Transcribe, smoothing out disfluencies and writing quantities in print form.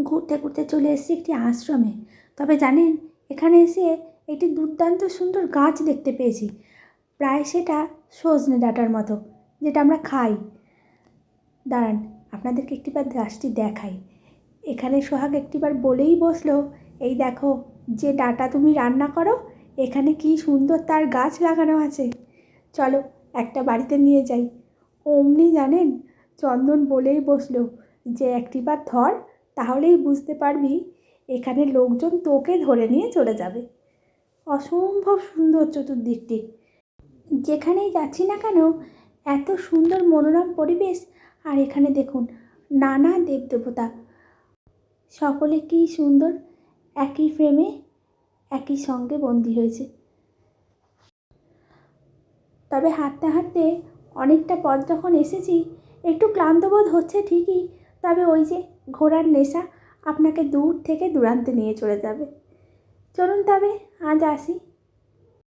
ঘুরতে ঘুরতে চলে এসেছি একটি আশ্রমে। তবে জানেন, এখানে এসে একটি দুর্দান্ত সুন্দর গাছ দেখতে পেয়েছি, প্রায় সেটা সজনে ডাঁটার মতো, যেটা আমরা খাই। দাঁড়ান, আপনাদেরকে একটিবার গাছটি দেখাই। এখানে সোহাগ একটিবার বলেই বসলো, এই দেখো, যে ডাঁটা তুমি রান্না করো, এখানে কি সুন্দর তার গাছ লাগানো আছে, চলো একটা বাড়িতে নিয়ে যাই। অমনি জানেন, চন্দন বলেই বসলো যে একটিবার ধর, তাহলেই বুঝতে পারবি এখানে লোকজন তোকে ধরে নিয়ে চলে যাবে। অসম্ভব সুন্দর চতুর্দিকটি, যেখানেই যাচ্ছি না কেন এত সুন্দর মনোরম পরিবেশ। আর এখানে দেখুন, নানা দেবদেবতা, সকলে কী সুন্দর একই ফ্রেমে একই সঙ্গে বন্দি হয়েছে। তবে হাঁটতে হাঁটতে অনেকটা পথ যখন এসেছি, একটু ক্লান্তবোধ হচ্ছে ঠিকই, তবে ওই যে ঘোড়ার নেশা আপনাকে দূর থেকে দূরান্তে নিয়ে চলে যাবে। চলুন তবে আজ আসি।